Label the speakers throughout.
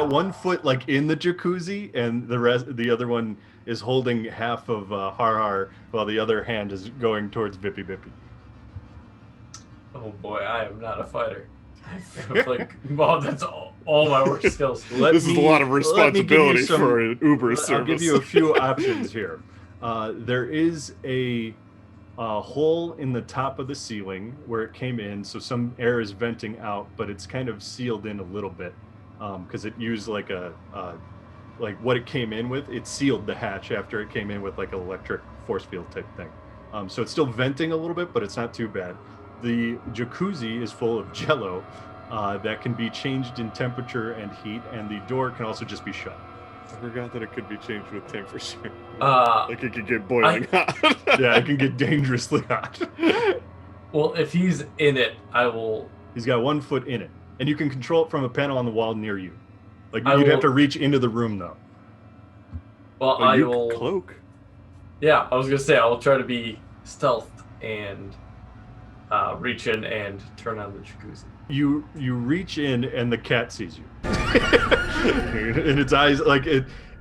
Speaker 1: got 1 foot like in the jacuzzi, and the other one is holding half of Har Har, while the other hand is going towards Vippy Vippy.
Speaker 2: Oh boy, I am not a fighter. I feel like, well, that's all my work skills.
Speaker 3: This is a lot of responsibility for an Uber service.
Speaker 1: I'll give you a few options here. There is a hole in the top of the ceiling where it came in, so some air is venting out, but it's kind of sealed in a little bit because it used like like what it came in with. It sealed the hatch after it came in with like an electric force field type thing. So it's still venting a little bit, but it's not too bad. The jacuzzi is full of Jello that can be changed in temperature and heat, and the door can also just be shut.
Speaker 3: I forgot that it could be changed with temperature.
Speaker 1: Like
Speaker 3: it could get boiling hot.
Speaker 1: Yeah, it can get dangerously hot.
Speaker 2: Well, if he's in it, I will...
Speaker 1: He's got 1 foot in it, and you can control it from a panel on the wall near you. Like, you'd have to reach into the room, though.
Speaker 2: Well, I will...
Speaker 3: cloak.
Speaker 2: Yeah, I was going to say, I will try to be stealthed and reach in and turn on the jacuzzi.
Speaker 1: You reach in, and the cat sees you. And its eyes, like,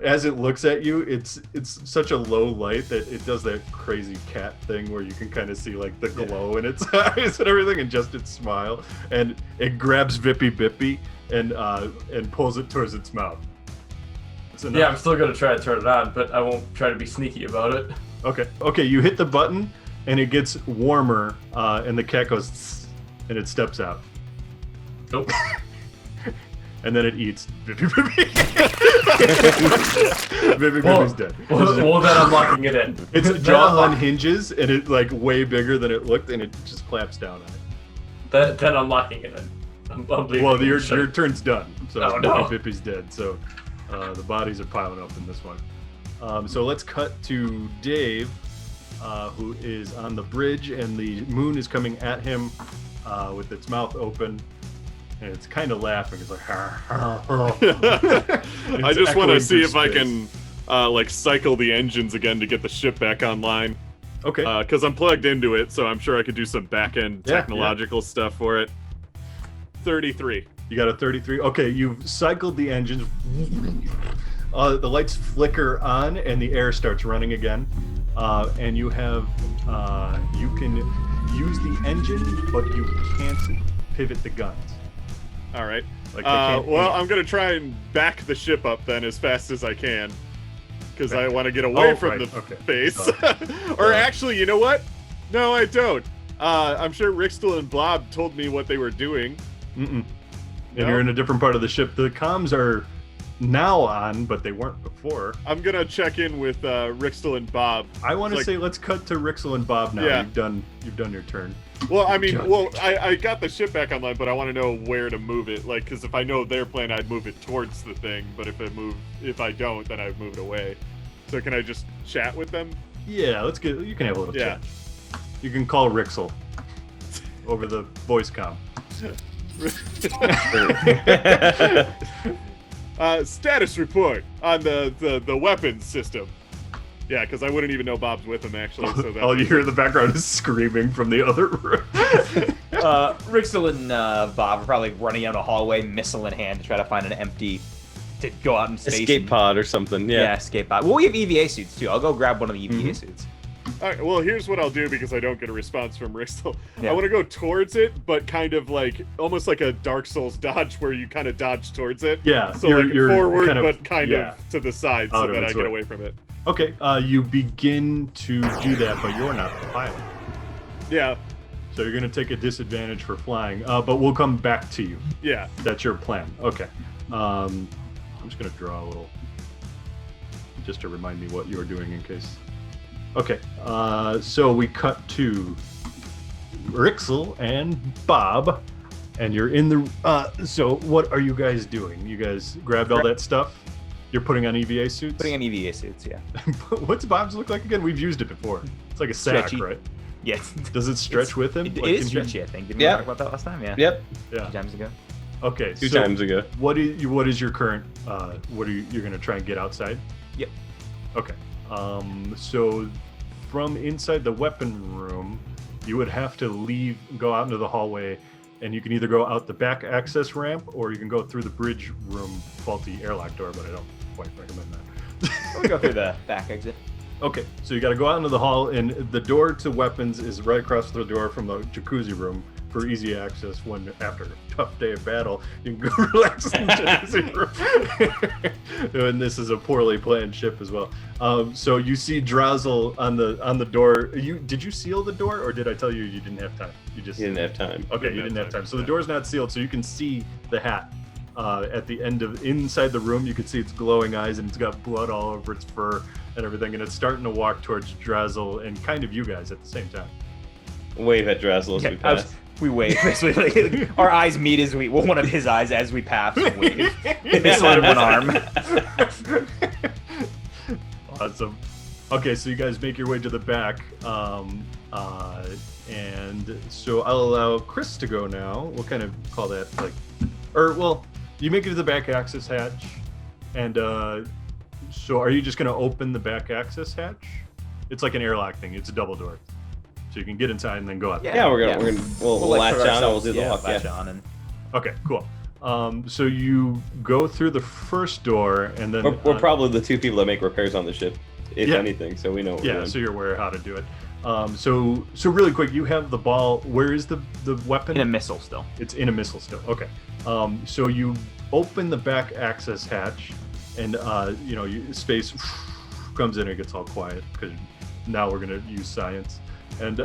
Speaker 1: as it looks at you, it's such a low light that it does that crazy cat thing where you can kind of see, like, the glow in its eyes and everything, and just its smile. And it grabs Vippy Vippy and pulls it towards its mouth.
Speaker 2: Yeah, I'm still going to try to turn it on, but I won't try to be sneaky about it.
Speaker 1: Okay, you hit the button, and it gets warmer, and the cat goes, tss, and it steps out.
Speaker 2: Nope.
Speaker 1: And then it eats Vippy Vippy. Vippy Vippy's dead.
Speaker 2: Well, then I'm locking it in.
Speaker 1: Its jaw unhinges, and it's like way bigger than it looked, and it just claps down on it.
Speaker 2: Then I'm locking it in. I'm
Speaker 1: well, your turn's done. So
Speaker 2: no.
Speaker 1: Vippy's dead. So the bodies are piling up in this one. So let's cut to Dave, who is on the bridge, and the moon is coming at him with its mouth open. And it's kind of laughing. It's like,
Speaker 3: I just want to see if I can like cycle the engines again to get the ship back online.
Speaker 1: Okay.
Speaker 3: Because I'm plugged into it, so I'm sure I could do some back-end technological stuff for it. 33.
Speaker 1: You got a 33? Okay, you've cycled the engines. The lights flicker on, and the air starts running again. And you have, you can use the engine, but you can't pivot the guns.
Speaker 3: All right.
Speaker 1: Like
Speaker 3: well, I'm going to try and back the ship up then as fast as I can. Because I want to get away from the face. Or actually, you know what? No, I don't. I'm sure Rixtel and Bob told me what they were doing.
Speaker 1: And you're in a different part of the ship. The comms are now on, but they weren't before.
Speaker 3: I'm going to check in with Rixtel and Bob.
Speaker 1: I want to say let's cut to Rixtel and Bob now.
Speaker 3: Yeah.
Speaker 1: You've done your turn.
Speaker 3: Well, I mean, I got the ship back online, but I want to know where to move it. Like, because if I know their plan, I'd move it towards the thing. But if I don't, then I'd move it away. So can I just chat with them?
Speaker 1: Yeah, you can have a little chat. You can call Rixel over the voice comm.
Speaker 3: Status report on the weapons system. Yeah, because I wouldn't even know Bob's with him, actually. So that
Speaker 1: all you hear in the background is screaming from the other room.
Speaker 4: Rixel and Bob are probably running down a hallway, missile in hand, to try to find an empty... to go out in space.
Speaker 5: Escape pod or something, yeah.
Speaker 4: Yeah, escape pod. Well, we have EVA suits, too. I'll go grab one of the EVA suits.
Speaker 3: All right, well, here's what I'll do because I don't get a response from Rixel.
Speaker 4: Yeah.
Speaker 3: I want to go towards it, but kind of like, almost like a Dark Souls dodge where you kind of dodge towards it.
Speaker 1: Yeah.
Speaker 3: So you're forward, but kind
Speaker 1: of
Speaker 3: to the side so that I get away from it.
Speaker 1: Okay, you begin to do that, but you're not the pilot.
Speaker 3: Yeah.
Speaker 1: So you're going to take a disadvantage for flying, but we'll come back to you.
Speaker 3: Yeah.
Speaker 1: That's your plan. Okay. I'm just going to draw a little, just to remind me what you were doing in case. Okay, so we cut to Rixel and Bob, and you're in the... so what are you guys doing? You guys grabbed all that stuff? You're putting on EVA suits?
Speaker 4: Putting on EVA suits, yeah.
Speaker 1: What's Bob's look like again? We've used it before. It's like a sack,
Speaker 4: Stretchy.
Speaker 1: right?
Speaker 4: Yes.
Speaker 1: Does it stretch with him?
Speaker 4: It
Speaker 1: Like,
Speaker 4: is stretchy, I think. Didn't we talk about that last time? Yeah.
Speaker 5: Yep.
Speaker 1: Yeah.
Speaker 4: 2 times ago.
Speaker 1: Okay.
Speaker 5: Two times ago.
Speaker 1: What is your current? You're gonna try and get outside?
Speaker 4: Yep.
Speaker 1: Okay. So from inside the weapon room, you would have to go out into the hallway and you can either go out the back access ramp or you can go through the bridge room faulty airlock door, but I don't quite recommend that.
Speaker 4: We go through the back exit.
Speaker 1: Okay, so you got to go out into the hall, and the door to weapons is right across the door from the jacuzzi room for easy access. When after a tough day of battle, you can go relax in the jacuzzi room. And this is a poorly planned ship as well. So you see Drazel on the door. Did you seal the door, or did I tell you didn't have time? You
Speaker 5: didn't have time.
Speaker 1: Okay, you didn't have time. So the door's not sealed, so you can see the hat. At the end of inside the room, you can see its glowing eyes, and it's got blood all over its fur and everything, and it's starting to walk towards Drazel and kind of you guys at the same time.
Speaker 5: Wave at Drazel as we pass.
Speaker 4: We wave. Basically, our eyes meet as we. Well, one of his eyes as we pass. And wave. Missile in one arm.
Speaker 1: Awesome. Okay, so you guys make your way to the back, and so I'll allow Chris to go now. We'll kind of call that you make it to the back access hatch, and so are you just going to open the back access hatch? It's like an airlock thing. It's a double door, so you can get inside and then go out.
Speaker 5: Yeah, we'll latch on and we'll do the lock.
Speaker 4: Latch on and...
Speaker 1: Okay, cool. So you go through the first door, and then
Speaker 5: we're probably the two people that make repairs on the ship, if anything. So we know. What we're doing.
Speaker 1: So you're aware how to do it. So really quick, you have the ball. Where is the weapon?
Speaker 4: In a missile still.
Speaker 1: It's in a missile still. Okay. So you open the back access hatch, and space comes in and it gets all quiet because now we're gonna use science, and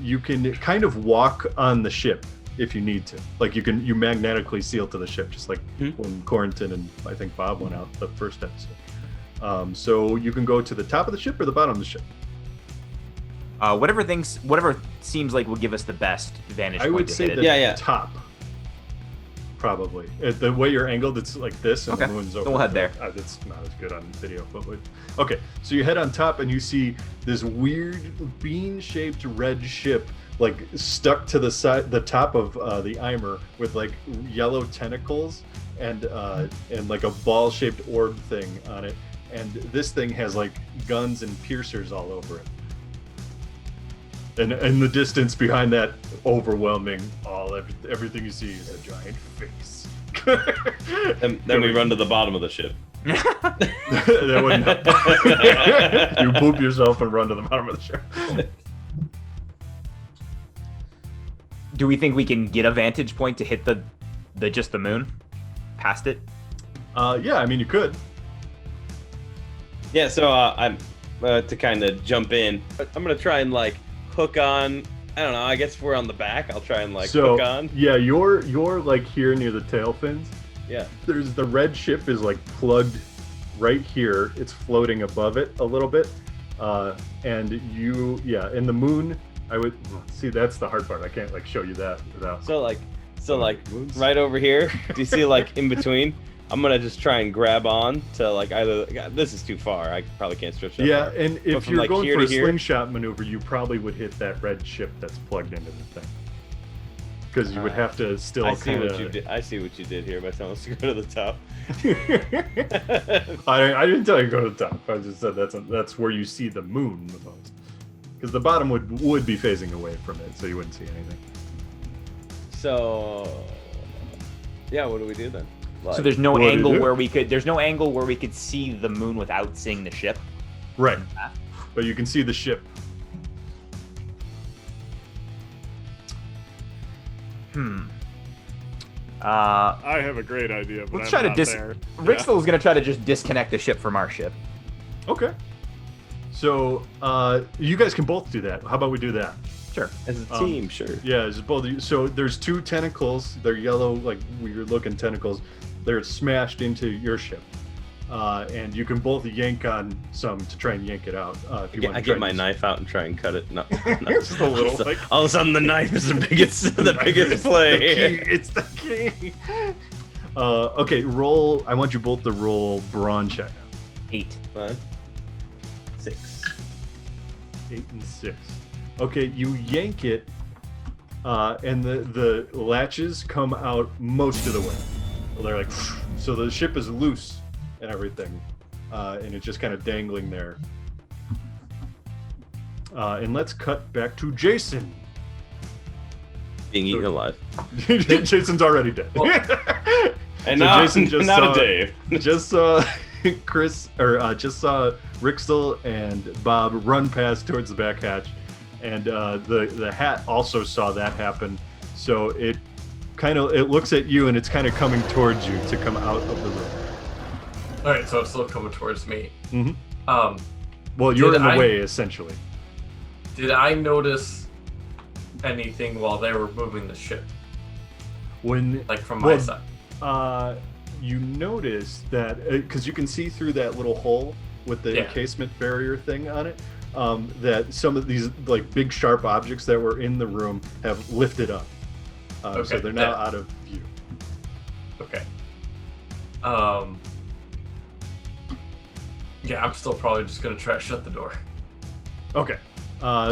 Speaker 1: you can kind of walk on the ship if you need to. Like you magnetically seal to the ship, just like when Corentin and I think Bob went out the first episode. So you can go to the top of the ship or the bottom of the ship.
Speaker 4: Whatever seems like will give us the best vantage point.
Speaker 1: I would
Speaker 4: to
Speaker 1: say
Speaker 4: hit
Speaker 1: the top, probably. The way you're angled, it's like this, and the moon's over.
Speaker 4: So we'll head there.
Speaker 1: That's not as good on video, but okay. So you head on top, and you see this weird bean-shaped red ship, like stuck to the top of the Eimer with like yellow tentacles and like a ball-shaped orb thing on it. And this thing has like guns and piercers all over it. And in the distance behind that, overwhelming, everything you see is a giant face.
Speaker 5: And then we run to the bottom of the ship.
Speaker 1: That wouldn't help. You poop yourself and run to the bottom of the ship.
Speaker 4: Do we think we can get a vantage point to hit the moon? Past it?
Speaker 1: Yeah, I mean you could.
Speaker 5: Yeah, so I'm to kind of jump in. I'm gonna try and like hook on. I don't know. I guess we're on the back. I'll try and like hook on.
Speaker 1: Yeah, you're like here near the tail fins.
Speaker 5: Yeah.
Speaker 1: There's the red ship is like plugged right here. It's floating above it a little bit, and in the moon. I would see that's the hard part. I can't like show you that without.
Speaker 5: So right over here. Do you see like in between? I'm gonna just try and grab on to like either. God, this is too far. I probably can't stretch that far.
Speaker 1: And if you're
Speaker 5: like
Speaker 1: going for a slingshot maneuver, you probably would hit that red ship that's plugged into the thing. Because you would have to still.
Speaker 5: I see what you did. I see what you did here by telling us to go to the top.
Speaker 1: I didn't tell you to go to the top. I just said that's where you see the moon the most. Because the bottom would be facing away from it, so you wouldn't see anything.
Speaker 5: So, yeah, what do we do then?
Speaker 4: Like, so there's no angle where we could see the moon without seeing the ship.
Speaker 1: Right, but you can see the ship.
Speaker 3: I have a great idea, but
Speaker 4: let's try to Rixel's gonna try to just disconnect the ship from our ship.
Speaker 1: Okay. So you guys can both do that. How about we do that?
Speaker 4: Sure.
Speaker 5: As a team, sure.
Speaker 1: Yeah, as both of you. So there's two tentacles. They're yellow, like weird looking tentacles. They're smashed into your ship. And you can both yank on some to try and yank it out. If you want to
Speaker 5: I get my knife out and try and cut it. No,
Speaker 1: just a little. Like,
Speaker 5: all of a sudden, the knife is the biggest play.
Speaker 1: It's the key. Okay, roll. I want you both to roll brawn check.
Speaker 4: 8.
Speaker 5: 5, 6.
Speaker 1: 8 and 6. Okay, you yank it, and the latches come out most of the way. Well, they're like, so the ship is loose and everything, and it's just kind of dangling there. And let's cut back to Jason.
Speaker 5: being eaten alive.
Speaker 1: Jason's already dead.
Speaker 5: And
Speaker 1: So
Speaker 5: now,
Speaker 1: Jason just
Speaker 5: not
Speaker 1: saw-
Speaker 5: a Dave.
Speaker 1: Just saw just saw Rixel and Bob run past towards the back hatch, and the hat also saw that happen. So it looks at you and it's kind of coming towards you to come out of the room.
Speaker 2: All right, so it's still coming towards me.
Speaker 1: Mm-hmm. Well, you're in the way essentially.
Speaker 2: Did I notice anything while they were moving the ship? From my side?
Speaker 1: You notice that because you can see through that little hole with the encasement barrier thing on it, that some of these like big sharp objects that were in the room have lifted up, so they're now out of view.
Speaker 2: Okay. Yeah, I'm still probably just gonna try to shut the door.
Speaker 1: Okay.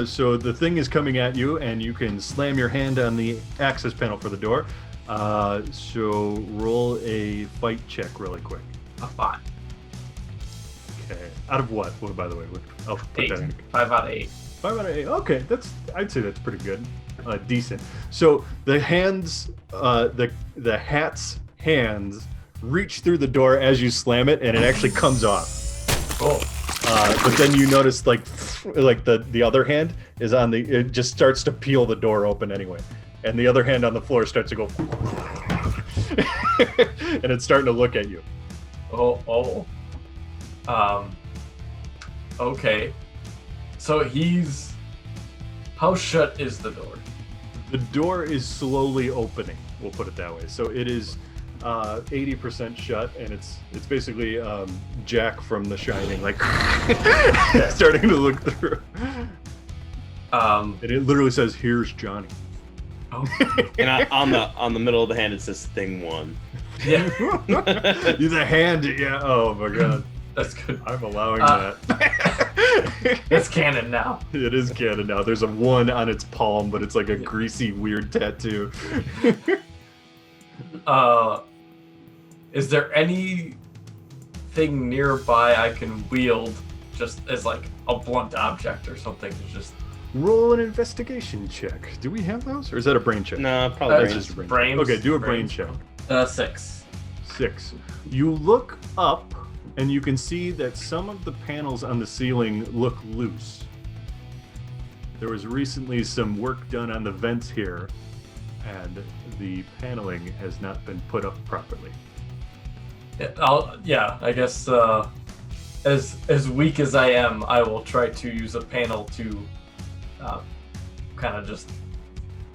Speaker 1: So the thing is coming at you, and you can slam your hand on the access panel for the door. So roll a fight check really quick.
Speaker 2: A 5.
Speaker 1: Okay. Out of what? Well, by the way, I'll put
Speaker 2: 8.
Speaker 1: that in.
Speaker 2: 5 out of 8.
Speaker 1: 5 out of 8. Okay, I'd say that's pretty good. Decent. So the hands, the hat's hands reach through the door as you slam it, and it actually comes off.
Speaker 2: Cool.
Speaker 1: But then you notice like the other hand is on it just starts to peel the door open anyway. And the other hand on the floor starts to go and it's starting to look at you.
Speaker 2: Okay. So how shut is the door?
Speaker 1: The door is slowly opening, we'll put it that way. So it is 80% shut, and it's basically Jack from The Shining, like starting to look through. And it literally says, "Here's Johnny."
Speaker 2: Oh.
Speaker 5: And on the middle of the hand it says "Thing 1."
Speaker 2: Yeah.
Speaker 1: The hand, yeah. Oh my god.
Speaker 2: That's good.
Speaker 1: I'm allowing that.
Speaker 2: It's canon now.
Speaker 1: It is canon now. There's a 1 on its palm, but it's like a greasy, weird tattoo.
Speaker 2: Is there anything nearby I can wield just as like a blunt object or something to just
Speaker 1: Roll an investigation check. Do we have those, or is that a brain check?
Speaker 5: No, probably
Speaker 1: That's
Speaker 5: brains.
Speaker 1: just a brain.
Speaker 2: brains.
Speaker 1: Okay, do a brain check.
Speaker 2: 6.
Speaker 1: 6. You look up, and you can see that some of the panels on the ceiling look loose. There was recently some work done on the vents here, and the paneling has not been put up properly.
Speaker 2: I guess as weak as I am, I will try to use a panel to kind of just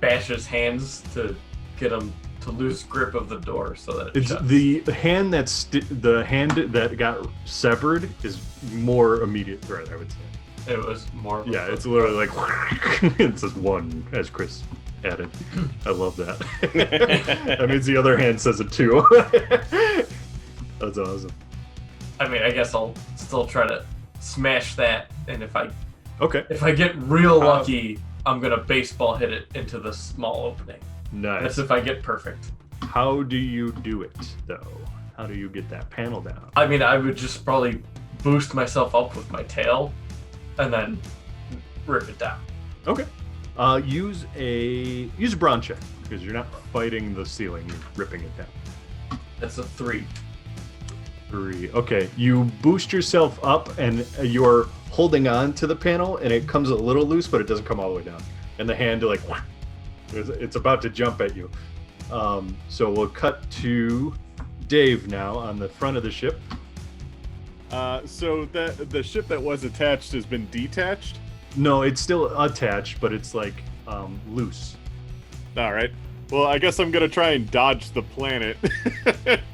Speaker 2: bash his hands to get him to lose grip of the door so that it shuts.
Speaker 1: The hand the hand that got severed is more immediate threat, I would say.
Speaker 2: It was more.
Speaker 1: Yeah, it's literally like it says 1 as Chris added. I love that. That means the other hand says it too. That's awesome.
Speaker 2: I mean, I guess I'll still try to smash that, and if I get real lucky, I'm gonna baseball hit it into the small opening.
Speaker 1: Nice.
Speaker 2: That's if I get perfect.
Speaker 1: How do you do it, though? How do you get that panel down?
Speaker 2: I mean, I would just probably boost myself up with my tail, and then rip it down.
Speaker 1: Okay. Use a brawn check, because you're not fighting the ceiling, you're ripping it down.
Speaker 2: That's a 3.
Speaker 1: 3. Okay. You boost yourself up, and you're holding on to the panel, and it comes a little loose, but it doesn't come all the way down. And the hand, like, it's about to jump at you. So we'll cut to Dave now on the front of the ship.
Speaker 3: So the ship that was attached has been detached?
Speaker 1: No, it's still attached, but it's like loose.
Speaker 3: All right. Well, I guess I'm gonna try and dodge the planet.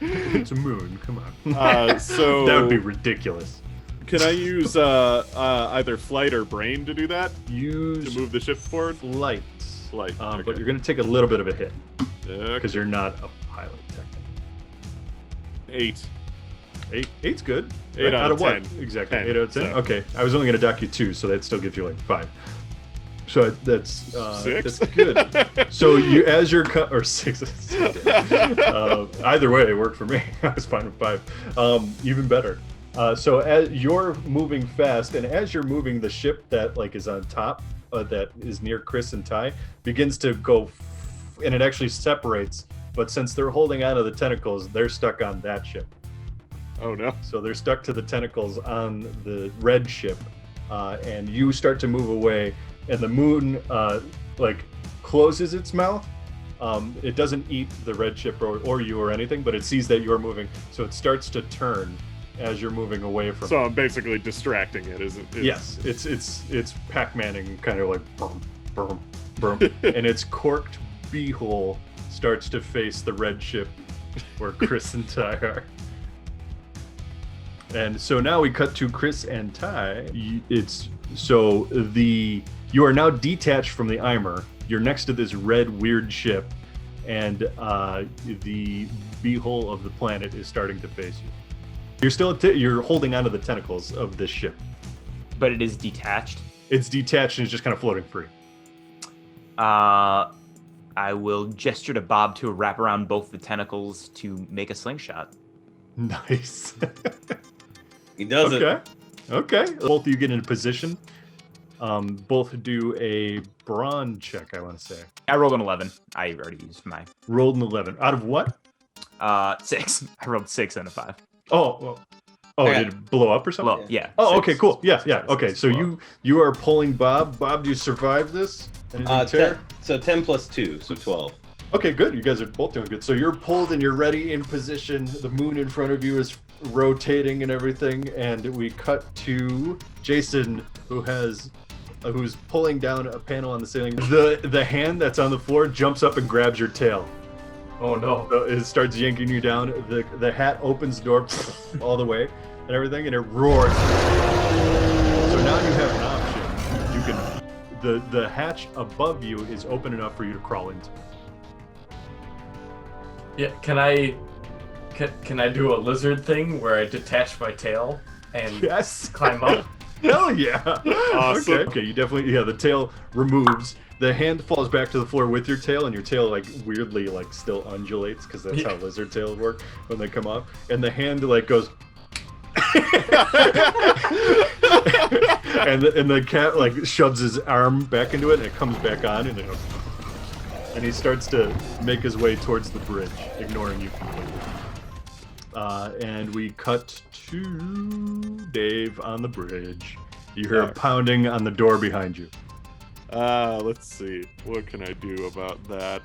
Speaker 1: It's a moon. Come on.
Speaker 3: So
Speaker 1: that would be ridiculous.
Speaker 3: Can I use either flight or brain to do that?
Speaker 1: Use
Speaker 3: to move the ship forward.
Speaker 1: Flight.
Speaker 3: Okay.
Speaker 1: But you're gonna take a little bit of a hit
Speaker 3: Okay.
Speaker 1: because you're not a pilot technically.
Speaker 3: 8.
Speaker 1: 8's good.
Speaker 3: 8 out of 10.
Speaker 1: What? Exactly.
Speaker 3: 10.
Speaker 1: 8 out of 10.
Speaker 3: So.
Speaker 1: Okay. I was only gonna dock you 2, so that still gives you like 5. So that's
Speaker 3: 6.
Speaker 1: That's good. So you, as you're or 6. Either way, it worked for me. I was fine with 5. Even better. So as you're moving fast, and as you're moving, the ship that like is on top, that is near Chris and Ty, begins to go and it actually separates. But since they're holding onto the tentacles, they're stuck on that ship.
Speaker 3: Oh no.
Speaker 1: So they're stuck to the tentacles on the red ship, and you start to move away, and the moon like closes its mouth. It doesn't eat the red ship or you or anything, but it sees that you're moving, so it starts to turn as you're moving away from.
Speaker 3: So I'm basically distracting it, isn't it?
Speaker 1: Yes, it's Pac-Manning, kind of like boom, boom, boom, and its corked beehole starts to face the red ship where Chris and Ty are. And so now we cut to Chris and Ty. You are now detached from the Eimer. You're next to this red weird ship, and the beehole of the planet is starting to face you. You're still you're holding onto the tentacles of this ship.
Speaker 4: But it is detached.
Speaker 1: It's detached and it's just kind of floating free.
Speaker 4: I will gesture to Bob to wrap around both the tentacles to make a slingshot.
Speaker 1: Nice.
Speaker 5: He does it.
Speaker 1: Okay. Both of you get into position. Both do a brawn check, I want to say.
Speaker 4: I rolled an 11. I already used my...
Speaker 1: Rolled an 11. Out of what?
Speaker 4: 6. I rolled 6 and a 5.
Speaker 1: Oh, did it blow up or something?
Speaker 4: Well, yeah.
Speaker 1: Oh,
Speaker 4: 6.
Speaker 1: okay, cool. Yeah. Okay, so you are pulling Bob. Bob, do you survive this?
Speaker 5: 10, so 10 plus 2, so 12.
Speaker 1: Okay, good. You guys are both doing good. So you're pulled and you're ready in position. The moon in front of you is rotating and everything, and we cut to Jason, who's pulling down a panel on the ceiling. The hand that's on the floor jumps up and grabs your tail.
Speaker 2: Oh no.
Speaker 1: So it starts yanking you down. The hat opens the door all the way and everything, and it roars. So now you have an option. You can the hatch above you is open enough for you to crawl into.
Speaker 2: Yeah, can I do a lizard thing where I detach my tail and
Speaker 1: Yes.
Speaker 2: climb up?
Speaker 1: Hell yeah.
Speaker 3: Awesome.
Speaker 1: Okay, you definitely, the tail removes. The hand falls back to the floor with your tail, and your tail like weirdly like still undulates because that's how lizard tails work when they come off. And the hand like goes and the cat like shoves his arm back into it, and it comes back on, and it goes, and he starts to make his way towards the bridge, ignoring you completely. And we cut to Dave on the bridge. You hear a pounding on the door behind you.
Speaker 3: Let's see. What can I do about that?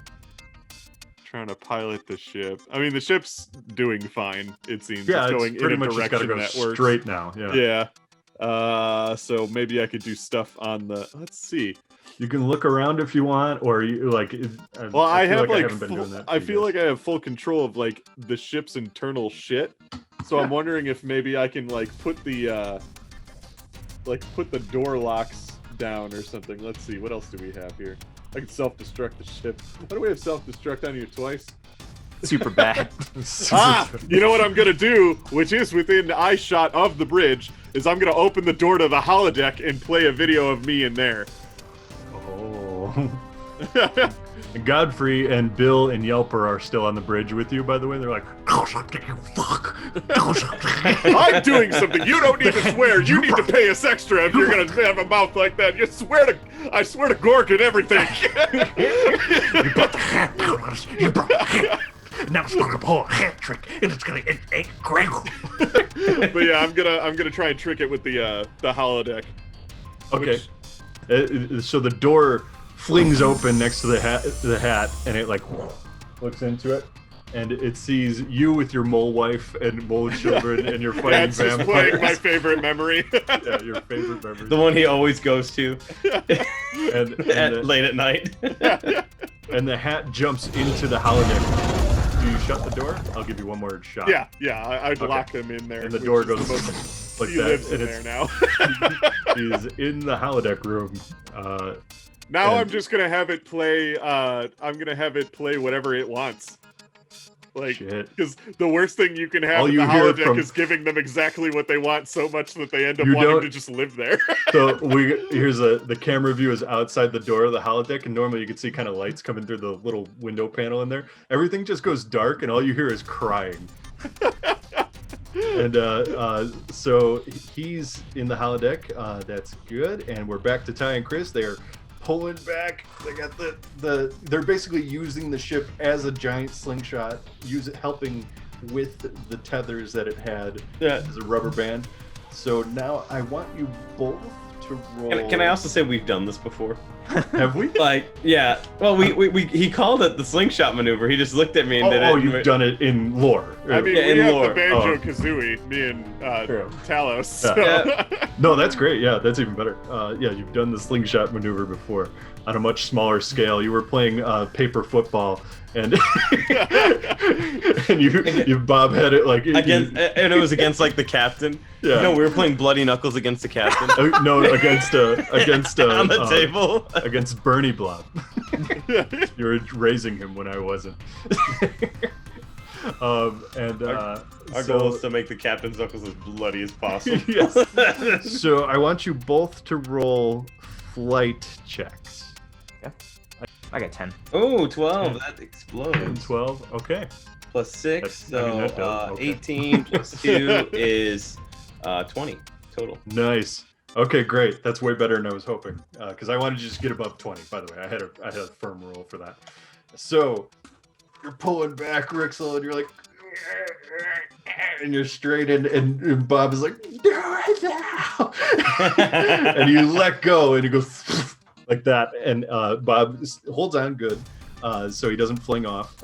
Speaker 3: Trying to pilot the ship. I mean, the ship's doing fine, it seems.
Speaker 1: Yeah,
Speaker 3: it's going
Speaker 1: pretty
Speaker 3: in a
Speaker 1: much just gotta
Speaker 3: direction
Speaker 1: go
Speaker 3: that works.
Speaker 1: straight now. Yeah.
Speaker 3: Yeah. So maybe I could do stuff on the... Let's see.
Speaker 1: You can look around if you want, or you like.
Speaker 3: Well, I
Speaker 1: feel
Speaker 3: have
Speaker 1: I
Speaker 3: like
Speaker 1: haven't been
Speaker 3: full,
Speaker 1: doing that.
Speaker 3: I feel like I have full control of like the ship's internal shit. So I'm wondering if maybe I can like put the door locks down or something. Let's see. What else do we have here? I can self-destruct the ship. Why do we have self-destruct on here twice?
Speaker 4: Super bad.
Speaker 3: You know what I'm gonna do, which is within eye shot of the bridge, is I'm gonna open the door to the holodeck and play a video of me in there.
Speaker 1: Oh. Godfrey and Bill and Yelper are still on the bridge with you, by the way. They're like, "Do something, you fuck! Do something!"
Speaker 3: I'm doing something. You don't need to swear. You need to pay us extra if you're gonna have a mouth like that. I swear to Gork and everything.
Speaker 1: You brought the hat down on us. You brought the hat. Now it's gonna pull a hat trick, and it's gonna crackle.
Speaker 3: But yeah, I'm gonna try and trick it with the holodeck.
Speaker 1: Okay. So the door flings open next to the hat, and it like looks into it, and it sees you with your mole wife and mole children, and you're fighting
Speaker 3: That's just
Speaker 1: vampires.
Speaker 3: playing my favorite memory.
Speaker 1: Yeah, your favorite memory.
Speaker 5: The one he always goes to
Speaker 1: and
Speaker 5: late at night.
Speaker 1: and the hat jumps into the holodeck. Do you shut the door? I'll give you one more shot.
Speaker 3: Yeah, I'd lock him in there.
Speaker 1: And the
Speaker 3: which
Speaker 1: door
Speaker 3: is
Speaker 1: goes
Speaker 3: the most-
Speaker 1: like
Speaker 3: he
Speaker 1: that.
Speaker 3: lives
Speaker 1: and
Speaker 3: in there now.
Speaker 1: He's in the holodeck room.
Speaker 3: Now
Speaker 1: And-
Speaker 3: I'm just gonna have it play. I'm gonna have it play whatever it wants. Like,
Speaker 1: Shit.
Speaker 3: because the worst thing you can have
Speaker 1: All
Speaker 3: in
Speaker 1: you
Speaker 3: the
Speaker 1: hear
Speaker 3: holodeck
Speaker 1: from-
Speaker 3: is giving them exactly what they want so much that they end up
Speaker 1: You
Speaker 3: wanting
Speaker 1: don't-
Speaker 3: to just live there.
Speaker 1: So here's the camera view is outside the door of the holodeck, and normally you can see kind of lights coming through the little window panel in there. Everything just goes dark, and all you hear is crying. And so he's in the holodeck. That's good. And we're back to Ty and Chris. They're pulling back. They got they're basically using the ship as a giant slingshot, helping with the tethers that it had as a rubber band. So now I want you both to roll.
Speaker 5: Can I also say we've done this before?
Speaker 1: Have we?
Speaker 5: Like, yeah. Well, he called it the slingshot maneuver. He just looked at me and did it.
Speaker 1: Oh, you've done it in lore.
Speaker 3: I mean,
Speaker 5: Yeah,
Speaker 3: we
Speaker 5: in
Speaker 3: have
Speaker 5: lore.
Speaker 3: the Banjo-Kazooie, me and Talos. So.
Speaker 5: Yeah.
Speaker 1: No, that's great. Yeah, that's even better. Yeah, you've done the slingshot maneuver before on a much smaller scale. You were playing paper football, and and you Bob had it like
Speaker 5: and it was against like the captain.
Speaker 1: Yeah.
Speaker 5: No, we were playing bloody knuckles against the captain.
Speaker 1: No, against
Speaker 5: on the table
Speaker 1: against Bernie Blob. You were raising him when I wasn't. Our
Speaker 5: goal is to make the captain's knuckles as bloody as possible.
Speaker 1: Yes. So I want you both to roll flight checks.
Speaker 4: I got 10.
Speaker 5: Oh, 12. That explodes.
Speaker 1: 12. Okay.
Speaker 5: Plus 6,
Speaker 1: That's-
Speaker 5: so
Speaker 1: that does, okay.
Speaker 5: 18 plus 2 is 20 total.
Speaker 1: Nice. Okay, great. That's way better than I was hoping. Because I wanted to just get above 20. By the way, I had a firm roll for that. So you're pulling back, Rixel, and you're like, and you're straight, and Bob is like, do it now, and you let go, and he goes like that, and Bob holds on good, so he doesn't fling off,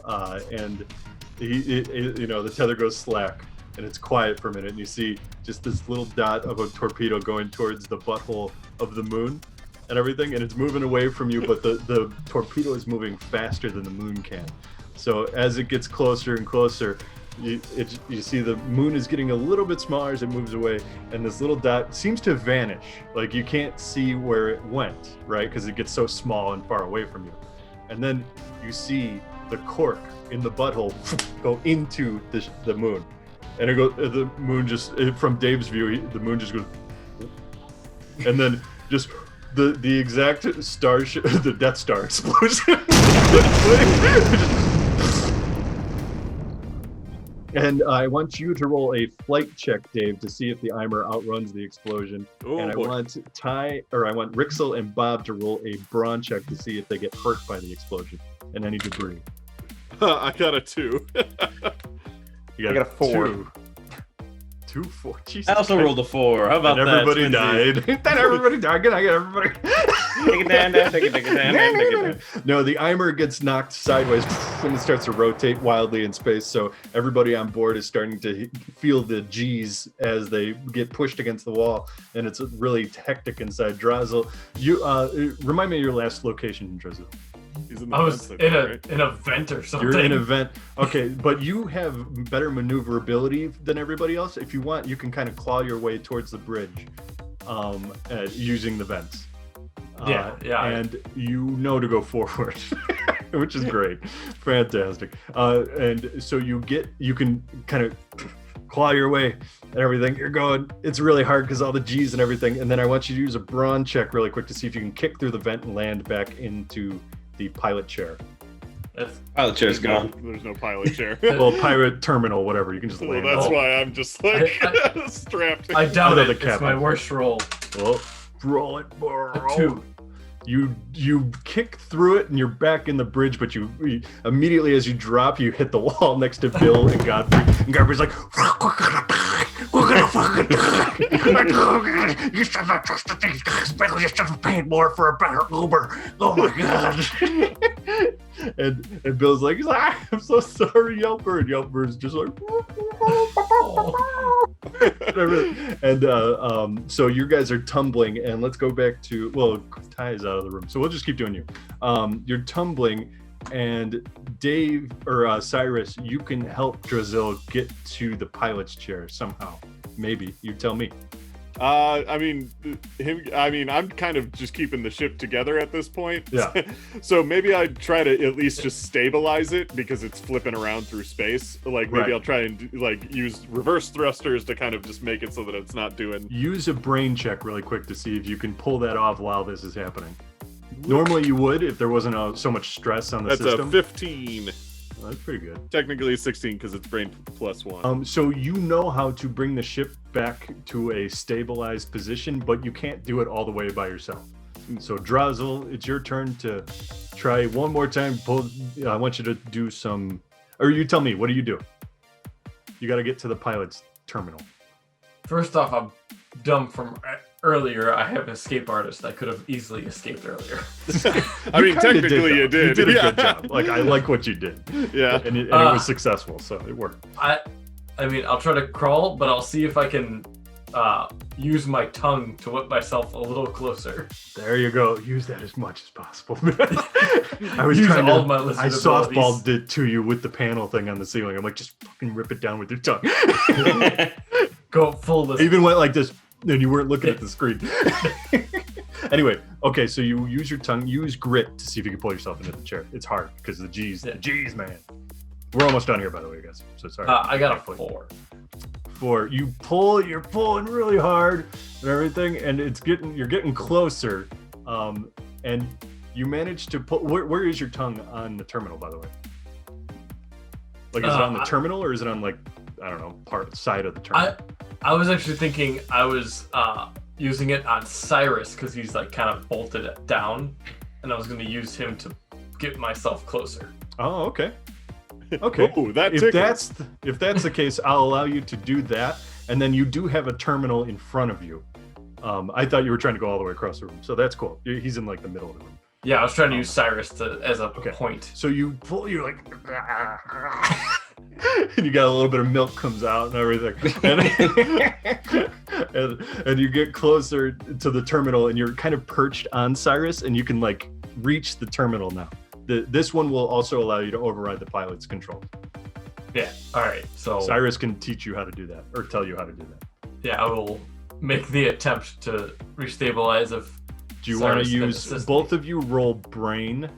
Speaker 1: and the tether goes slack. And it's quiet for a minute, and you see just this little dot of a torpedo going towards the butthole of the moon and everything, and it's moving away from you, but the torpedo is moving faster than the moon can. So as it gets closer and closer, you see the moon is getting a little bit smaller as it moves away, and this little dot seems to vanish. Like you can't see where it went, right? Because it gets so small and far away from you. And then you see the cork in the butthole go into the moon. And the moon just, from Dave's view, the moon just goes, and then just the exact starship, the Death Star explosion. And I want you to roll a flight check, Dave, to see if the Eimer outruns the explosion.
Speaker 3: Oh,
Speaker 1: and I
Speaker 3: boy.
Speaker 1: want Rixel and Bob to roll a brawn check to see if they get hurt by the explosion and any debris.
Speaker 3: I got a 2.
Speaker 1: You
Speaker 4: I got a 4.
Speaker 1: 2, 4. Jesus
Speaker 5: I also
Speaker 1: Christ.
Speaker 5: rolled a 4. How about
Speaker 1: And
Speaker 5: that?
Speaker 1: everybody died. Then everybody died. Good night, everybody.
Speaker 5: Take it down, take it down.
Speaker 1: No, the Eimer gets knocked sideways and it starts to rotate wildly in space. So everybody on board is starting to feel the G's as they get pushed against the wall, and it's really hectic inside. Drazel, you remind me of your last location, Drazel.
Speaker 3: He's in the
Speaker 2: I was
Speaker 3: fence,
Speaker 2: in
Speaker 3: right?
Speaker 2: an event or something.
Speaker 1: You're in an event. Okay, but you have better maneuverability than everybody else. If you want, you can kind of claw your way towards the bridge using the vents.
Speaker 2: Yeah.
Speaker 1: And you know to go forward, which is great. Fantastic. And so you can kind of claw your way and everything. You're going, it's really hard because all the G's and everything. And then I want you to use a brawn check really quick to see if you can kick through the vent and land back into the pilot chair.
Speaker 5: Pilot chair's gone.
Speaker 3: There's no pilot chair.
Speaker 1: Well, pilot terminal, whatever. You can just
Speaker 3: Well,
Speaker 1: land.
Speaker 3: that's
Speaker 1: on.
Speaker 3: why I'm just like strapped.
Speaker 2: I doubt
Speaker 1: Under
Speaker 2: it.
Speaker 1: the
Speaker 2: It's
Speaker 1: cap.
Speaker 2: my worst roll.
Speaker 1: Well, roll it, bro.
Speaker 2: A 2.
Speaker 1: You kick through it and you're back in the bridge, but you immediately as you drop, you hit the wall next to Bill and Godfrey. And Godfrey's like, we're gonna die. We're gonna fucking die. You should not trust these guys. Bill, you should have paid more for a better Uber. Oh my god. and Bill's like, I'm so sorry, Yelper. And Yelper's just like, and so you guys are tumbling, and let's go back to, well, Ty is out of the room, so we'll just keep doing you. You're tumbling, and Dave or Cyrus, you can help Drazel get to the pilot's chair somehow. Maybe you tell me.
Speaker 3: I'm kind of just keeping the ship together at this point.
Speaker 1: Yeah.
Speaker 3: So maybe I'd try to at least just stabilize it because it's flipping around through space. Like maybe
Speaker 1: Right.
Speaker 3: I'll try and use reverse thrusters to kind of just make it so that it's not doing.
Speaker 1: Use a brain check really quick to see if you can pull that off while this is happening. Normally you would if there wasn't so much stress on the
Speaker 3: That's
Speaker 1: system.
Speaker 3: a 15.
Speaker 1: Well, that's pretty good.
Speaker 3: Technically 16 because it's brain plus 1.
Speaker 1: So you know how to bring the ship back to a stabilized position, but you can't do it all the way by yourself. So Drazel, it's your turn to try one more time. I want you to do some, or you tell me, what do you do? You got to get to the pilot's terminal.
Speaker 2: First off, I'm dumb from earlier. I have escape artist. I could have easily escaped earlier.
Speaker 3: I mean, technically you did.
Speaker 1: You did a good job. Like, I like what you did.
Speaker 3: Yeah.
Speaker 1: And it was successful, so it worked.
Speaker 2: I mean, I'll try to crawl, but I'll see if I can use my tongue to whip myself a little closer.
Speaker 1: There you go. Use that as much as possible. I was
Speaker 2: Use
Speaker 1: trying to.
Speaker 2: all my lizard
Speaker 1: I softballed
Speaker 2: abilities.
Speaker 1: it to you with the panel thing on the ceiling. I'm like, just fucking rip it down with your tongue.
Speaker 2: Go full lizard.
Speaker 1: I even went like this, and you weren't looking at the screen. Anyway, okay, so you use your tongue, use grit to see if you can pull yourself into the chair. It's hard because the G's, man. We're almost done here, by the way, guys. So sorry.
Speaker 2: I got a 4.
Speaker 1: 4. You're pulling really hard and everything, and you're getting closer. And you manage to pull. Where is your tongue on the terminal, by the way? Like, is it on the terminal, or is it on, like, I don't know, side of the terminal?
Speaker 2: I was actually thinking I was using it on Cyrus because he's like kind of bolted it down, and I was going to use him to get myself closer.
Speaker 1: Oh, okay. Okay.
Speaker 3: Ooh, that
Speaker 1: if
Speaker 3: tickles.
Speaker 1: that's the case, I'll allow you to do that, and then you do have a terminal in front of you. I thought you were trying to go all the way across the room, so that's cool. He's in like the middle of the room.
Speaker 2: Yeah, I was trying to use Cyrus as a point.
Speaker 1: So you pull, you're like, and you got a little bit of milk comes out and everything, and you get closer to the terminal, and you're kind of perched on Cyrus, and you can like reach the terminal now. This one will also allow you to override the pilot's control.
Speaker 2: Yeah. All right. So
Speaker 1: Cyrus can teach you how to do that, or tell you how to do that.
Speaker 2: yeah, I will make the attempt to restabilize. If
Speaker 1: Do you
Speaker 2: Cyrus
Speaker 1: want to
Speaker 2: can
Speaker 1: use
Speaker 2: assist
Speaker 1: both
Speaker 2: me.
Speaker 1: of you roll brain?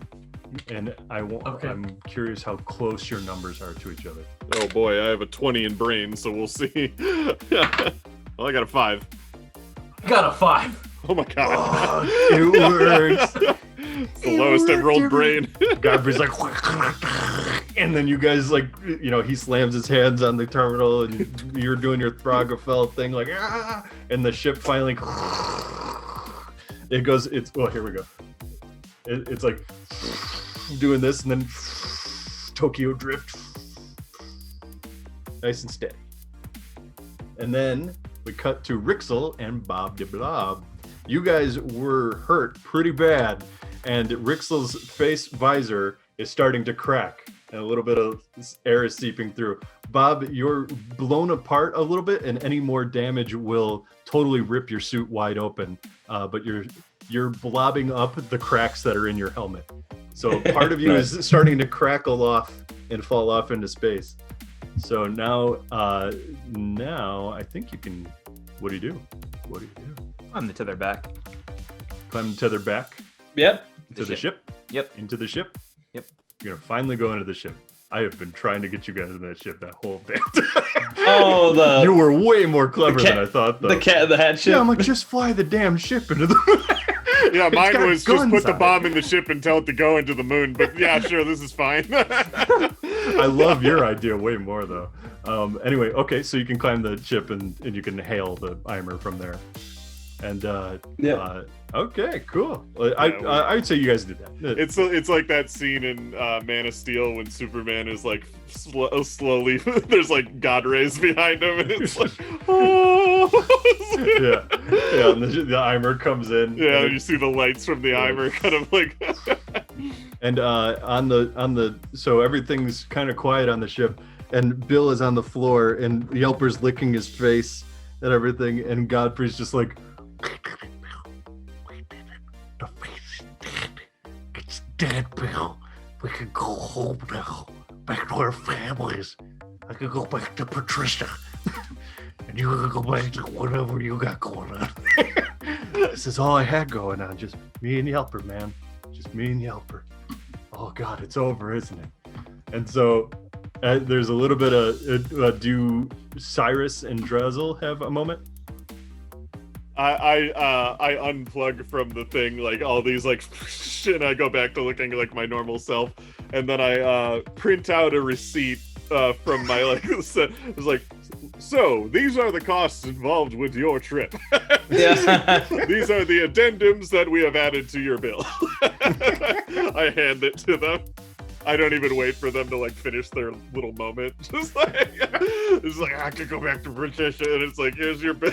Speaker 1: And
Speaker 2: Okay.
Speaker 1: I'm curious how close your numbers are to each other.
Speaker 3: Oh boy, I have a 20 in brain, so we'll see. Well, I got a 5.
Speaker 2: I got a 5.
Speaker 3: Oh my god.
Speaker 1: It works.
Speaker 3: It's the lowest I've rolled brain.
Speaker 1: Godfrey's like, and then you guys like, he slams his hands on the terminal, and you're doing your Throgafel thing, like, ah, and the ship finally, here we go. It's like doing this, and then Tokyo drift, nice and steady. And then we cut to Rixel and Bob de Blob. You guys were hurt pretty bad, and Rixel's face visor is starting to crack, and a little bit of air is seeping through. Bob, you're blown apart a little bit, and any more damage will totally rip your suit wide open. But you're blobbing up the cracks that are in your helmet. So part of you is starting to crackle off and fall off into space. So now I think you can. What do you do?
Speaker 4: I'm the tether back.
Speaker 1: Climb the tether back
Speaker 5: Yep.
Speaker 1: to the ship.
Speaker 4: Yep.
Speaker 1: Into the ship.
Speaker 4: Yep.
Speaker 1: You're gonna finally go into the ship. I have been trying to get you guys in that ship that whole bit.
Speaker 5: Oh,
Speaker 1: you were way more clever than I thought, though.
Speaker 5: The cat in the hat ship.
Speaker 1: Yeah, I'm like, just fly the damn ship into the.
Speaker 3: Yeah, mine
Speaker 1: got
Speaker 3: was just
Speaker 1: guns
Speaker 3: put the
Speaker 1: on
Speaker 3: bomb in the ship and tell it to go into the moon. But yeah, sure, this is fine.
Speaker 1: I love your idea way more, though. Anyway, okay, so you can climb the ship and you can hail the Eimer from there. And okay, cool. Well, I'd say you guys did that.
Speaker 3: It's like that scene in Man of Steel when Superman is like slowly. There's like God rays behind him, and it's like, oh.
Speaker 1: yeah. And the Eimer comes in.
Speaker 3: Yeah, and you see the lights from the Eimer, kind of like.
Speaker 1: And so everything's kind of quiet on the ship, and Bill is on the floor, and Yelper's licking his face and everything, and Godfrey's just like. The face is dead. It's dead, Bill. We can go home now. Back to our families. I can go back to Patricia. And you can go back to whatever you got going on. This is all I had going on. Just me and Yelper, man. Just me and Yelper. Oh, God, it's over, isn't it? And so there's a little bit of... do Cyrus and Drazel have a moment?
Speaker 3: I unplug from the thing, like all these like and I go back to looking like my normal self, and then I print out a receipt from my like set. It was like So, these are the costs involved with your trip.
Speaker 5: Yeah.
Speaker 3: These are the addendums that we have added to your bill. I hand it to them. I don't even wait for them to like finish their little moment. Just like I have to go back to British, and it's like, here's your bill.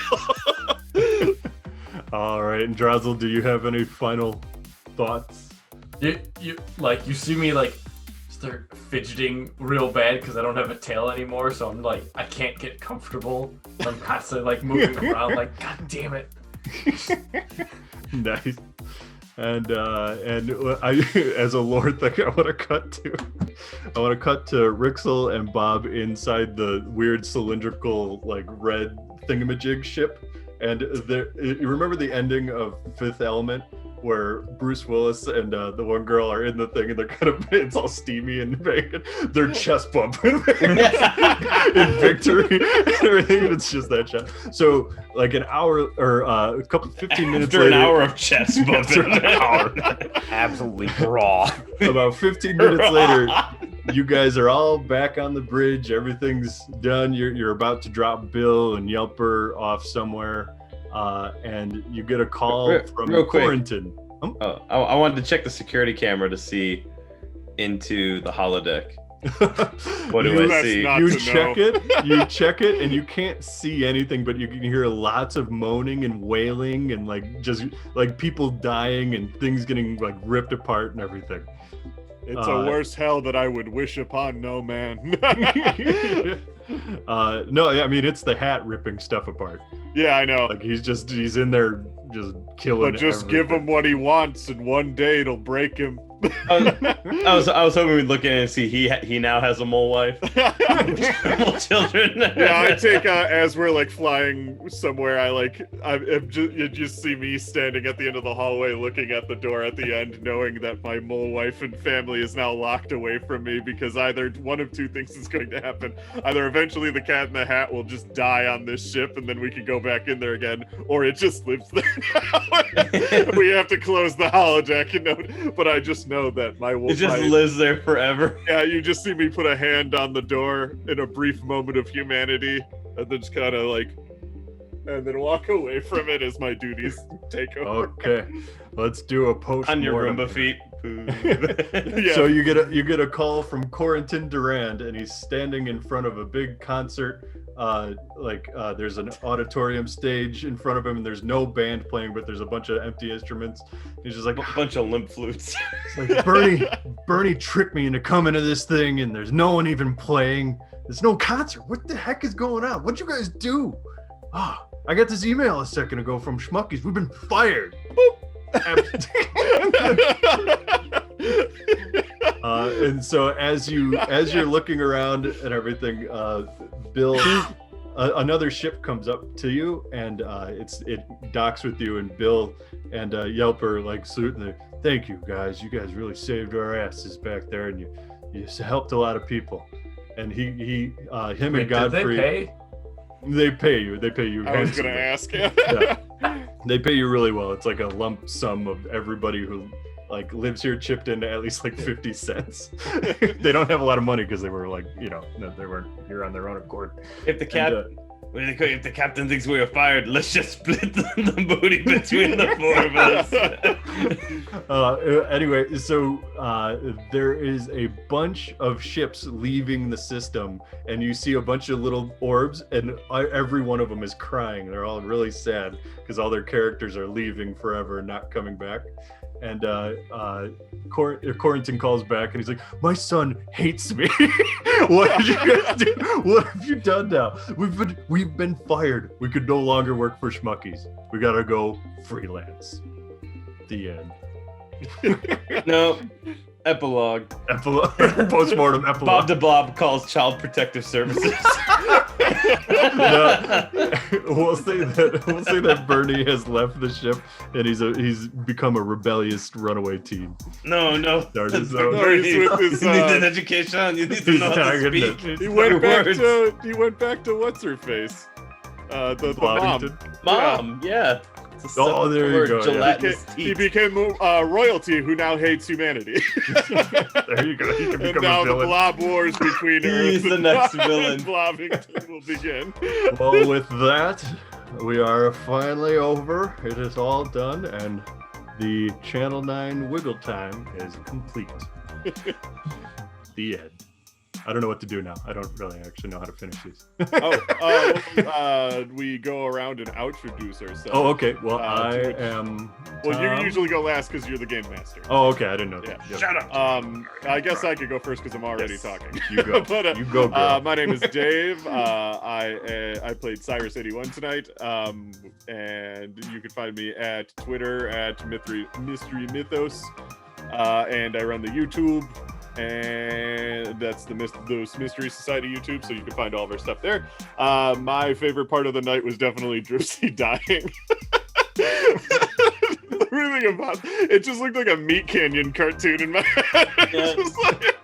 Speaker 1: All right, and Drazel, do you have any final thoughts?
Speaker 2: You see me like start fidgeting real bad because I don't have a tail anymore, so I'm like, I can't get comfortable. I'm constantly like moving around like, God damn it.
Speaker 1: Nice. And I, as a lore thing, I want to cut to Rixel and Bob inside the weird cylindrical like red thingamajig ship. And you remember the ending of Fifth Element where Bruce Willis and the one girl are in the thing and they're kind of, it's all steamy and bacon. They're chest bumping in victory and everything. And it's just that shot. So like an hour or a couple 15 minutes
Speaker 5: After
Speaker 1: later,
Speaker 5: an hour of chest bumping.
Speaker 4: Absolutely raw.
Speaker 1: about 15 minutes later, you guys are all back on the bridge. Everything's done. You're about to drop Bill and Yelper off somewhere. And you get a call from Corentin.
Speaker 5: Oh, I wanted to check the security camera to see into the holodeck. What do I see?
Speaker 1: You check it, and you can't see anything, but you can hear lots of moaning and wailing and like just like people dying and things getting like ripped apart and everything.
Speaker 3: It's a worse hell that I would wish upon no man.
Speaker 1: No, I mean it's the hat ripping stuff apart.
Speaker 3: Yeah, I know.
Speaker 1: Like he's in there just killing.
Speaker 3: But just
Speaker 1: everything.
Speaker 3: give him what he wants, and one day it'll break him.
Speaker 5: I was hoping we'd look in and see he now has a mole wife, mole children.
Speaker 3: Yeah, I take as we're like flying somewhere. You just see me standing at the end of the hallway, looking at the door at the end, knowing that my mole wife and family is now locked away from me because either one of two things is going to happen: either eventually the Cat in the Hat will just die on this ship, and then we can go back in there again, or it just lives there now. We have to close the holodeck, but I just know that my wolf.
Speaker 5: It just lives there forever.
Speaker 3: Yeah, you just see me put a hand on the door in a brief moment of humanity, and then just kind of like, and then walk away from it as my duties take over.
Speaker 1: Okay, let's do a post
Speaker 5: On your Roomba feet.
Speaker 3: Yeah.
Speaker 1: So you get a call from Corentin Durand, and he's standing in front of a big concert. There's an auditorium stage in front of him, and there's no band playing, but there's a bunch of empty instruments. He's just like
Speaker 5: A bunch of limp flutes.
Speaker 1: like Bernie tricked me into coming to this thing, and there's no one even playing. There's no concert. What the heck is going on? What'd you guys do? I got this email a second ago from Schmuckies. We've been fired. And so as you're looking around and everything, Bill, another ship comes up to you, and it docks with you, and Bill and Yelper like saluting there. Thank you guys. You guys really saved our asses back there, and you helped a lot of people. And him and Godfrey.
Speaker 2: Did they pay?
Speaker 1: They pay you.
Speaker 3: I was gonna ask.
Speaker 1: Yeah. They pay you really well. It's like a lump sum of everybody who like lives here chipped into at least like 50 cents. They don't have a lot of money because they were like, they weren't here on their own accord.
Speaker 5: If the captain thinks we were fired, let's just split the booty between the four of us.
Speaker 1: Anyway, so there is a bunch of ships leaving the system, and you see a bunch of little orbs, and every one of them is crying. They're all really sad because all their characters are leaving forever and not coming back. And Corentin calls back, and he's like, "My son hates me. What did you guys do? What have you done now? We've been fired. We could no longer work for Schmuckies. We gotta go freelance." The end.
Speaker 5: No. Epilogue.
Speaker 1: Postmortem epilogue.
Speaker 5: Bob the Blob calls Child Protective Services.
Speaker 1: No, we'll say that Bernie has left the ship, and he's become a rebellious runaway teen.
Speaker 5: No.
Speaker 1: Started his
Speaker 3: No,
Speaker 1: own.
Speaker 3: he's with his,
Speaker 5: You need an education. You need to know how to speak.
Speaker 3: He went back to what's her face? The mom.
Speaker 5: Mom, yeah.
Speaker 1: Oh, there you go.
Speaker 5: Gelatinous
Speaker 3: He
Speaker 5: teeth.
Speaker 3: became royalty who now hates humanity.
Speaker 1: There you go. You can
Speaker 3: And
Speaker 1: become
Speaker 3: now
Speaker 1: a
Speaker 3: the
Speaker 1: villain.
Speaker 3: blob wars between
Speaker 5: He's
Speaker 3: Earth
Speaker 5: the
Speaker 3: and
Speaker 5: next villain.
Speaker 3: Blobbington will begin.
Speaker 1: Well, with that, we are finally over. It is all done, and the Channel 9 wiggle time is complete. The end. I don't know what to do now. I don't really actually know how to finish these.
Speaker 3: We go around and introduce ourselves.
Speaker 1: Oh, okay. Well, I
Speaker 3: to which-
Speaker 1: am.
Speaker 3: Well, you
Speaker 1: Tom.
Speaker 3: usually go last because you're the game master.
Speaker 1: Oh, okay. I didn't know
Speaker 3: Yeah.
Speaker 1: that. Yep.
Speaker 5: Shut up.
Speaker 3: I guess I could go first because I'm already
Speaker 1: Yes.
Speaker 3: talking.
Speaker 1: You go.
Speaker 3: But,
Speaker 1: You go, girl.
Speaker 3: my name is Dave. I played CYRUS-81 tonight. And you can find me at Twitter at Mystery Mythos. And I run the YouTube. And that's the Mythos Mystery Society YouTube, so you can find all of our stuff there. My favorite part of the night was definitely Dripsy dying. Everything about it just looked like a Meat Canyon cartoon in my head.
Speaker 5: Yeah.
Speaker 3: Just like,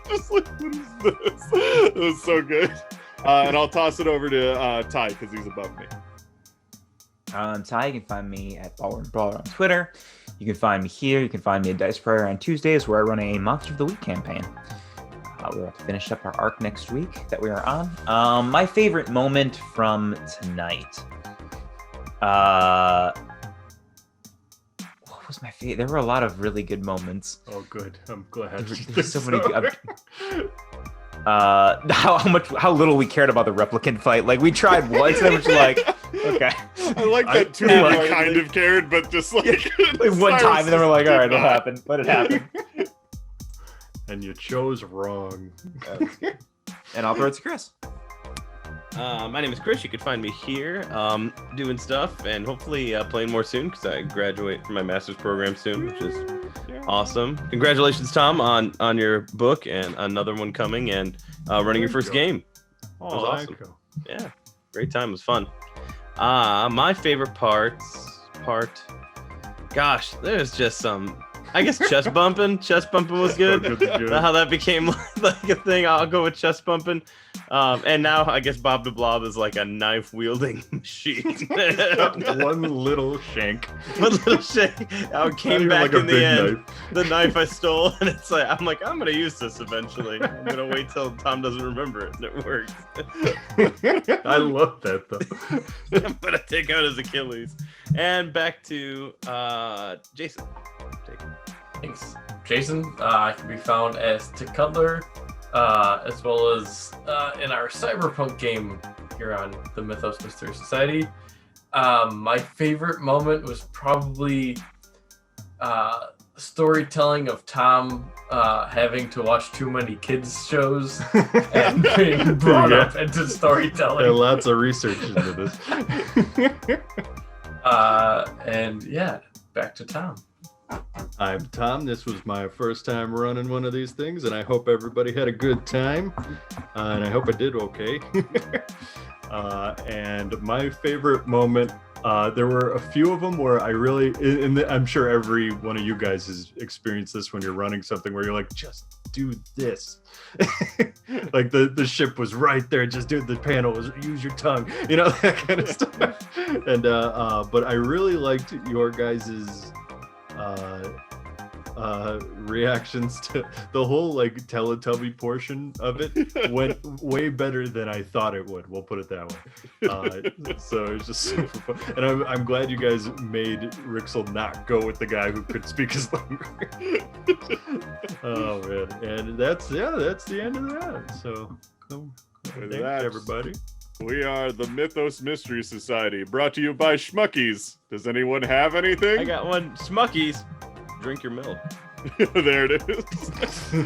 Speaker 3: just like, what is this? It was so good. And I'll toss it over to Ty because he's above me.
Speaker 6: I'm Ty. You can find me at Brawler on Twitter. You can find me here. You can find me at Dice Prayer on Tuesdays, where I run a Monster of the Week campaign. We're about to finish up our arc next week that we are on. My favorite moment from tonight. What was my favorite? There were a lot of really good moments.
Speaker 1: Oh, good. I'm glad.
Speaker 6: There's so many. How little we cared about the replicant fight. Like, we tried once, and it was like, okay.
Speaker 3: I like that too.
Speaker 6: Yeah,
Speaker 3: I
Speaker 6: like-
Speaker 3: kind of cared, but just like
Speaker 6: Like one time, and then we're like, all right, it'll happen. Let it happen.
Speaker 1: And you chose wrong.
Speaker 6: And I'll throw it to Chris.
Speaker 5: My name is Chris. You can find me here doing stuff and hopefully playing more soon because I graduate from my master's program soon, which is awesome. Congratulations, Tom, on your book and another one coming and running your first game.
Speaker 1: Oh,
Speaker 5: was awesome.
Speaker 1: there you go.
Speaker 5: Yeah, great time. It was fun. My favorite part. Gosh, there's just some. I guess chest bumping. Chest bumping was good.
Speaker 1: Oh, good.
Speaker 5: How that became like a thing. I'll go with chest bumping. And now I guess Bob the Blob is like a knife wielding machine.
Speaker 1: One little shank.
Speaker 5: One little shake. I
Speaker 1: Not
Speaker 5: came
Speaker 1: even
Speaker 5: back
Speaker 1: like a
Speaker 5: in the
Speaker 1: big
Speaker 5: end.
Speaker 1: knife.
Speaker 5: The knife I stole, and it's like I'm gonna use this eventually. I'm gonna wait till Tom doesn't remember it, and it works.
Speaker 1: I love that though.
Speaker 5: I'm gonna take out his Achilles. And back to Jason.
Speaker 2: Thanks. Jason, I can be found as Tick Cutler, as well as in our cyberpunk game here on the Mythos Mystery Society. My favorite moment was probably storytelling of Tom having to watch too many kids shows and being brought up into
Speaker 1: There are
Speaker 2: storytelling.
Speaker 1: lots of research into this.
Speaker 2: And yeah, back to Tom.
Speaker 1: I'm Tom. This was my first time running one of these things, and I hope everybody had a good time. And I hope I did okay. And my favorite moment, there were a few of them where I really, I'm sure every one of you guys has experienced this when you're running something where you're like, just do this. Like the ship was right there, just do the panel was use your tongue, that kind of stuff. And but I really liked your guys's reactions to the whole like Teletubby portion of it went way better than I thought it would. We'll put it that way. So it's just super fun. And I'm glad you guys made Rixel not go with the guy who could speak his language. Oh man, and that's the end of that. So
Speaker 3: With
Speaker 1: thanks
Speaker 3: that,
Speaker 1: everybody.
Speaker 3: We are the Mythos Mystery Society, brought to you by Schmuckies. Does anyone have anything?
Speaker 5: I got one. Smuckies. Drink your milk.
Speaker 3: There it is.